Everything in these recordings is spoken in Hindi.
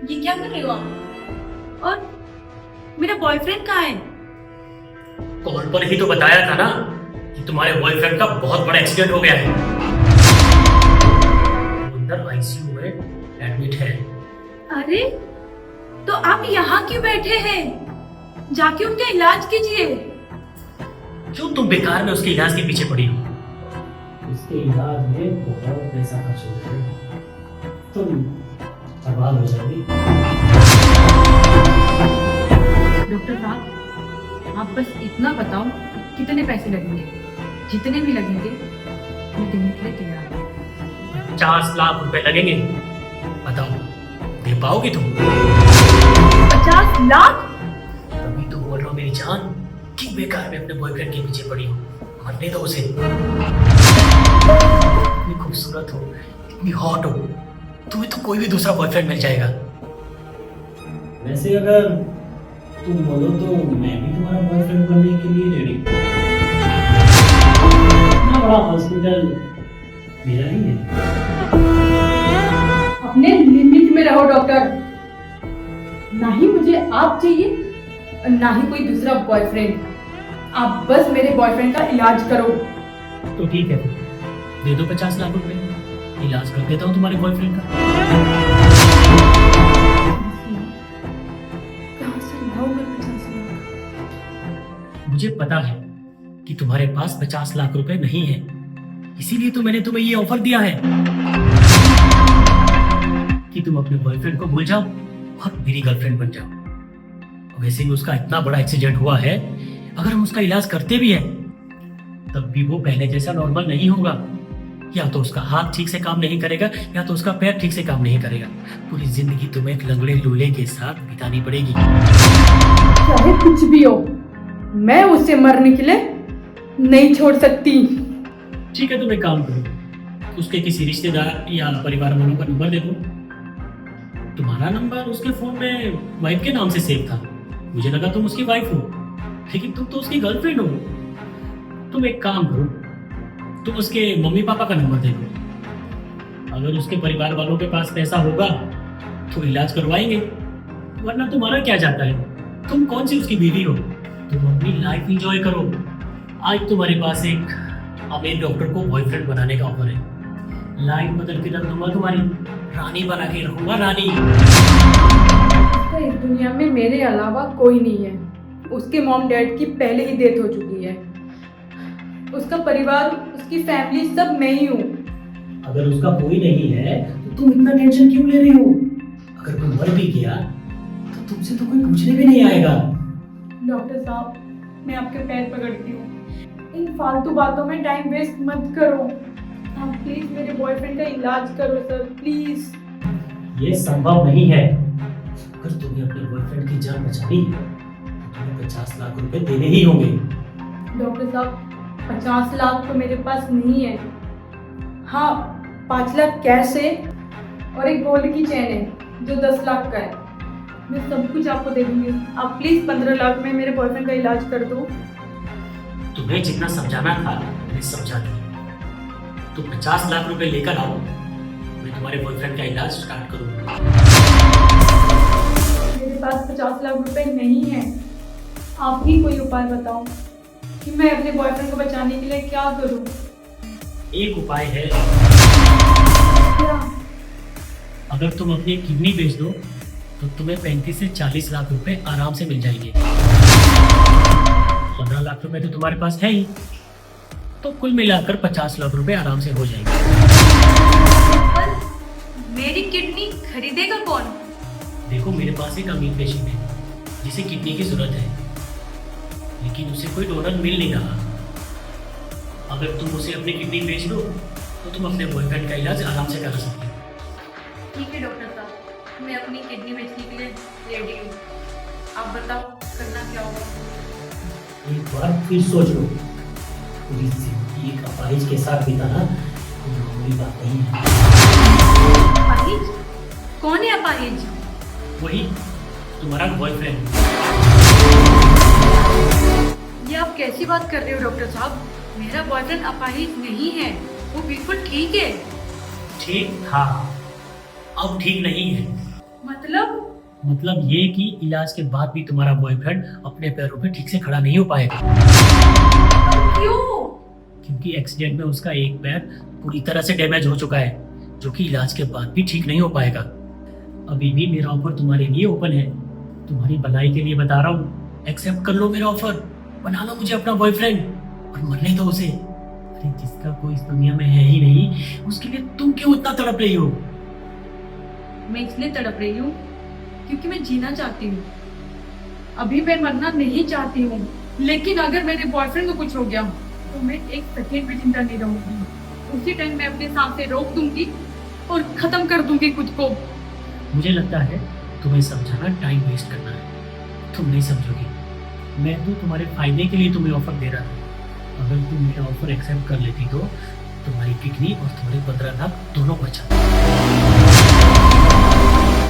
ये क्या कर रहे हो आप? और मेरा बॉयफ्रेंड कहाँ है? कॉल पर ही तो बताया था ना कि तुम्हारे बॉयफ्रेंड का बहुत बड़ा एक्सीडेंट हो गया है। वो अंदर आईसीयू में एडमिट है। अरे तो आप यहाँ क्यों बैठे हैं? जाके उनका इलाज कीजिए। क्यों तुम बेकार में उसके इलाज के पीछे पड़ी हो? उसके इलाज में बहुत पैसा खर्च हो गया है। तुम बर्बाद हो जाओगी। डॉक्टर साहब, आप बस इतना बताओ कि कितने पैसे लगेंगे। जितने भी लगेंगे मैं देने के लिए तैयार हूँ। 50 लाख रुपए लगेंगे। बताओ, दे पाओगी तुम? 50 लाख? तभी तो बोल रहा हूँ मेरी जान, कि बेकार में अपने बॉयफ्रेंड के पीछे पड़ी हो। मरने दो उसे। इतनी खूबसूरत हो, इतनी हॉट हो, तुम्हें तो कोई भी दूसरा बॉयफ्रेंड मिल जाएगा। वैसे अगर तुम बोलो तो मैं भी तुम्हारा बॉयफ्रेंड बनने के लिए रेडी हूँ। इतना बड़ा हॉस्पिटल मेरा ही है। अपने लिमिट में रहो डॉक्टर। ना ही मुझे आप चाहिए और ना ही कोई दूसरा बॉयफ्रेंड। आप बस मेरे बॉयफ्रेंड का इलाज करो। तो ठीक है, दे दो 50 लाख रुपए, इलाज कर देता हूँ तुम्हारे बॉयफ्रेंड का। कहाँ से लाऊंगा 50 लाख? मुझे पता है कि तुम्हारे पास 50 लाख रुपए नहीं है, इसीलिए तो मैंने तुम्हें ये ऑफर दिया है कि तुम अपने बॉयफ्रेंड को भूल जाओ और मेरी गर्लफ्रेंड बन जाओ। वैसे भी उसका इतना बड़ा एक्सीडेंट हुआ है, अगर हम उसका इलाज करते भी हैं तब भी वो पहले जैसा नॉर्मल नहीं होगा। या तो उसका हाथ ठीक से काम नहीं करेगा, या तो उसका पैर ठीक से काम नहीं करेगा। पूरी जिंदगी तुम्हें एक लंगड़े लूले के साथ बितानी पड़ेगी। चाहे कुछ भी हो, मैं उसे मरने के लिए नहीं छोड़ सकती। ठीक है, तुम एक काम करो, उसके किसी रिश्तेदार या परिवार वालों का नंबर दे दो। तुम्हारा नंबर उसके फोन में वाइफ के नाम से सेव था, मुझे लगा तुम उसकी वाइफ हो, लेकिन तुम तो उसकी गर्लफ्रेंड हो। तुम एक काम करो, तुम उसके मम्मी पापा का नंबर दे दो। अगर उसके परिवार वालों के पास पैसा होगा तो इलाज करवाएंगे, वरना तुम्हारा क्या जाता है? तुम कौन सी उसकी बीवी हो? तुम अपनी लाइफ एंजॉय करो। आज तुम्हारे पास एक अमीर डॉक्टर को बॉयफ्रेंड बनाने का ऑफर है। लाइफ बदल के रख दूंगा तुम्हारी, रानी बना के रखूंगा, रानी। इस दुनिया में मेरे अलावा कोई नहीं है। उसके मॉम डैड की पहले ही डेथ हो चुकी है। उसका परिवार, उसकी फैमिली सब मैं ही हूँ। अगर उसका कोई नहीं है तो तुम इतना टेंशन क्यों ले रही हो? अगर कोई मर भी गया तो तुमसे तो कोई पूछने भी नहीं आएगा। डॉक्टर साहब, मैं आपके पैर पकड़ती हूँ, इन फालतू बातों में टाइम वेस्ट मत करो। आप प्लीज मेरे बॉयफ्रेंड का इलाज करो सर, प्लीज। ये संभव नहीं है। अगर तुम्हें अपने बॉयफ्रेंड की जान बचानी है तो तुम्हें 50 लाख रुपए देने ही होंगे। डॉक्टर साहब, 50 लाख तो मेरे पास नहीं है। हाँ, 5 लाख कैश है और एक गोल्ड की चेन है जो 10 लाख का है। मैं सब कुछ आपको दे दूंगी। आप प्लीज 15 लाख में मेरे बॉयफ्रेंड का इलाज कर दो। तुम्हें जितना समझाना था मैंने समझा दिया। तो 50 लाख रुपए लेकर आओ, मैं तुम्हारे बॉयफ्रेंड का इलाज स्टार्ट करूंगा। मेरे पास 50 लाख रुपए नहीं है। आप ही कोई उपाय बताओ कि मैं अपने बॉयफ्रेंड को बचाने के लिए क्या करूं। एक उपाय है, क्या? अगर तुम अपनी किडनी बेच दो तो तुम्हें 35 से 40 लाख रुपए आराम से मिल जाएंगे। 15 लाख रुपए तो तुम्हारे पास है ही, तो कुल मिलाकर 50 लाख रुपए आराम से हो जाएंगे। पर मेरी किडनी खरीदेगा कौन? देखो, मेरे पास एक अमीर पेशेंट है जिसे किडनी की जरूरत है, लेकिन उसे कोई डोनर मिल नहीं रहा। अगर तुम उसे अपनी किडनी बेच दो तो तुम अपने बॉयफ्रेंड का इलाज आराम से करा सकते हो। ठीक है डॉक्टर साहब, मैं अपनी किडनी बेचने के लिए रेडी हूँ। आप बताओ करना क्या होगा। एक बार फिर सोच लो। पूरी जिंदगी एक अपाहिज के साथ बिताना कोई मामूली बात नहीं है। अपाहिज? कौन है अपाहिज? वही तुम्हारा बॉयफ्रेंड। ये आप कैसी बात कर रहे हो डॉक्टर साहब? मेरा बॉयफ्रेंड अपाहिज नहीं है, वो बिल्कुल ठीक है। ठीक था, अब ठीक नहीं है। मतलब ये कि इलाज के बाद भी तुम्हारा बॉयफ्रेंड अपने पैरों पे ठीक से खड़ा नहीं हो पाएगा, क्यों? क्योंकि एक्सीडेंट में उसका एक पैर पूरी तरह से डैमेज हो चुका है, जो कि इलाज के बाद भी ठीक नहीं हो पाएगा। अभी भी मेरा ऑफर तुम्हारे लिए ओपन है, तुम्हारी भलाई के लिए बता रहा हूँ। एक्सेप्ट कर लो मेरा ऑफर, बना लो मुझे अपना बॉयफ्रेंड और मरने दो उसे। अरे जिसका कोई इस दुनिया में है ही नहीं, उसके लिए तुम क्यों इतना तड़प रही हो? मैं इसलिए तड़प रही हूँ क्योंकि मैं जीना चाहती हूँ। अभी मैं मरना नहीं चाहती हूँ, लेकिन अगर मेरे बॉयफ्रेंड को कुछ हो गया तो मैं एक सेकेंड भी जिंदा नहीं रहूंगी। उसी टाइम मैं अपने सांसें रोक दूंगी और खत्म कर दूंगी खुद को। मुझे लगता है तुम्हें समझाना टाइम वेस्ट करना है, तुम नहीं समझोगी। मैं तो तुम्हारे फायदे के लिए तुम्हें ऑफर दे रहा था। अगर तुम मेरा ऑफर एक्सेप्ट कर लेती तो तुम्हारी किडनी और तुम्हारे 15 लाख दोनों बचा।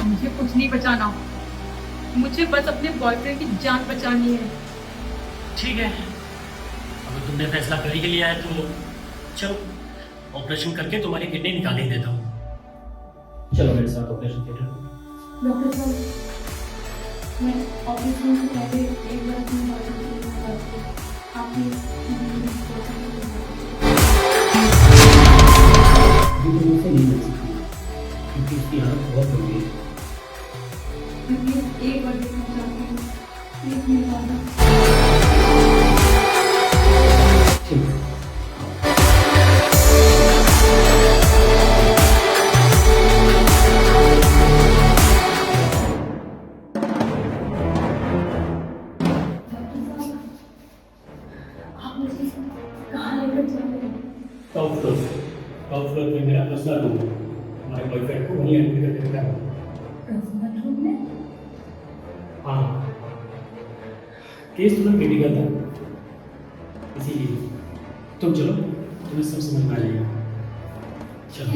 मुझे कुछ नहीं बचाना, मुझे बस अपने बॉयफ्रेंड की जान बचानी है। ठीक है, अगर तुमने फैसला कर ही लिया है तो चलो ऑपरेशन करके तुम्हारी किडनी निकाल ही देता हूँ। चलो मेरे साथ ऑपरेशन थिएटर। डॉक्टर साहब, मैं ऑपरेशन से पहले एक बार अपनी बॉयफ्रेंड से बात की। आपने अभी तो मुझसे नहीं मिल सकती क्योंकि उसकी हालत बहुत बुरी है। प्लीज एक बार देखना चाहती हूँ, प्लीज मेरे साथ। ठीक है। आप मुझे कहाँ लेकर जा रहे हैं? टॉप फ्लोर पे मेरा पर्सनल रूम है। हमारे बॉयफ्रेंड को वहीं एडमिट करके रखा है। पर्सनल रूम में? हाँ, केस थोड़ा क्रिटिकल था, इसीलिए तुम चलो, तुम्हें सब समझ में आ जाएगा। चलो।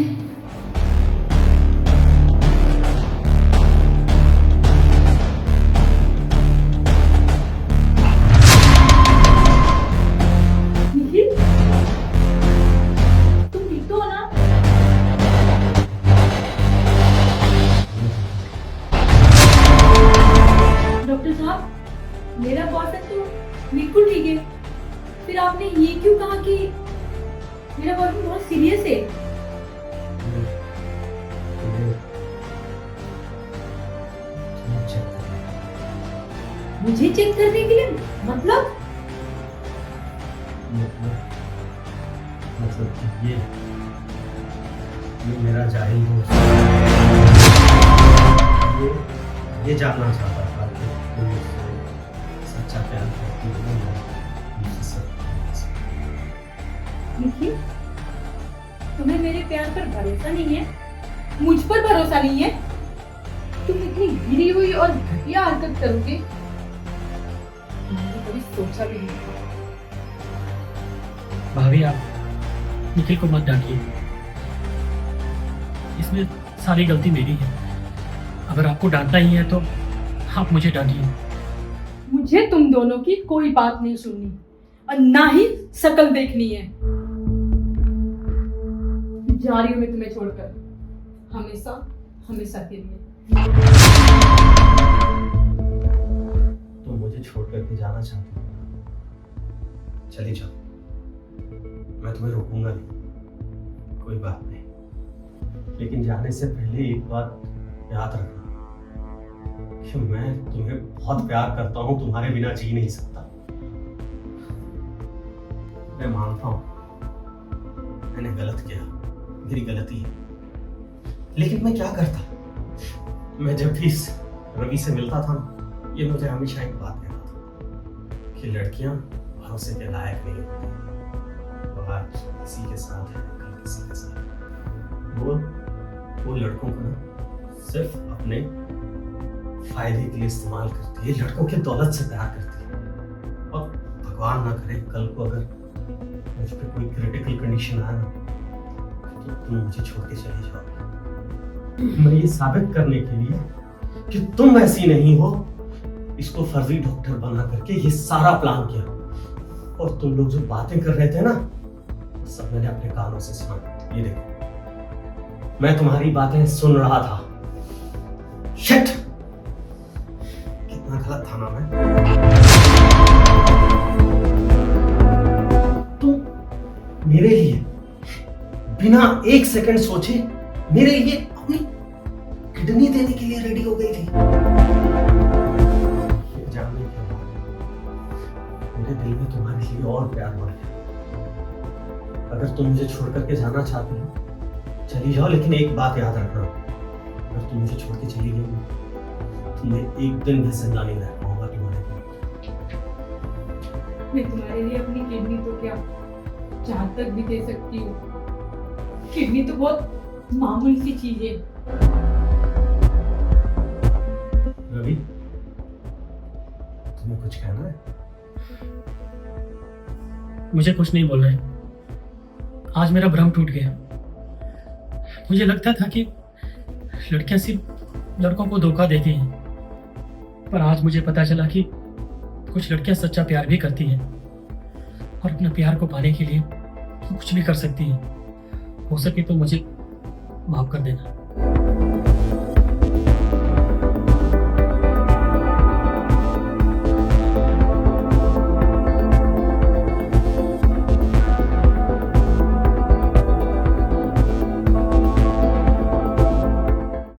निखिल, तुम ठीक तो हो ना? डॉक्टर साहब, मेरा बॉयफ्रेंड तो बिल्कुल ठीक है, फिर आपने ये क्यों कहा कि मेरा बॉयफ्रेंड बहुत सीरियस है? मुझे चेक करने के लिए? मतलब ये मेरा जाहिल दोस्त ये जानना चाहता था कि तुम मुझसे सच्चा प्यार करती हो या मुझसे सब। निखिल, तुम्हें मेरे प्यार पर भरोसा नहीं है? मुझ पर भरोसा नहीं है? तुम इतनी गिरी हुई और घटिया हरकत करोगे, मैंने कभी सोचा भी नहीं था। भाभी, आप निखिल को मत डांटिए, इसमें सारी गलती मेरी है। अगर आपको डांटना ही है तो आप मुझे डांटिए। मुझे तुम दोनों की कोई बात नहीं सुननी और ना ही शक्ल देखनी है। जा रही हूं मैं तुम्हें छोड़कर, हमेशा हमेशा के लिए। तुम मुझे छोड़ करके जाना चाहती हो? चली जाओ, मैं तुम्हें रोकूंगा नहीं, कोई बात नहीं। लेकिन जाने से पहले एक बात याद रखना कि मैं तुम्हें बहुत प्यार करता हूं, तुम्हारे बिना जी नहीं सकता। मैं मानता हूं मैंने गलत किया, मेरी गलती है, लेकिन मैं क्या करता? मैं जब भी इस रवि से मिलता था ना, ये मुझे हमेशा एक बात कहता था कि लड़कियां भरोसे के लायक नहीं होती। वो आज किसी के साथ है, कल किसी के साथ है। वो लड़कों को ना सिर्फ अपने फायदे के लिए इस्तेमाल करती है, लड़कों की दौलत से प्यार करती है। और भगवान ना करे कल को अगर मुझ पे कोई क्रिटिकल कंडीशन आए ना, तो तुम मुझे छोड़ के चले जाओगे। मैं ये साबित करने के लिए कि तुम ऐसी नहीं हो, इसको फर्जी डॉक्टर बना करके ये सारा प्लान किया। और तुम लोग जो बातें कर रहे थे ना, सब मैंने अपने कानों से सुना। ये देखो, मैं तुम्हारी बातें सुन रहा था, शिट! कितना गलत था ना मैं। तुम मेरे लिए बिना एक सेकंड सोचे मेरे लिए अपनी किडनी देने के लिए रेडी हो गई थी। ये जानने के बाद मेरे दिल में तुम्हारे लिए और प्यार बढ़ गया। अगर तुम मुझे छोड़ करके जाना चाहती हो चली जाओ, लेकिन एक बात याद रखना, अगर तुम मुझे छोड़ के चली गई तो मैं एक दिन भी जिंदा नहीं रह पाऊंगा तुम्हारे लिए। मैं तुम्हारे लिए अपनी किडनी तो क्या जान तक भी दे सकती हूँ। किडनी तो बहुत मामूली सी चीज है। रवि, तुम्हें कुछ कहना है? मुझे कुछ नहीं बोल रहे। आज मेरा भ्रम टूट गया। मुझे लगता था कि लड़कियां सिर्फ लड़कों को धोखा देती हैं, पर आज मुझे पता चला कि कुछ लड़कियां सच्चा प्यार भी करती हैं और अपने प्यार को पाने के लिए कुछ भी कर सकती हैं। हो सके तो मुझे माफ कर देना।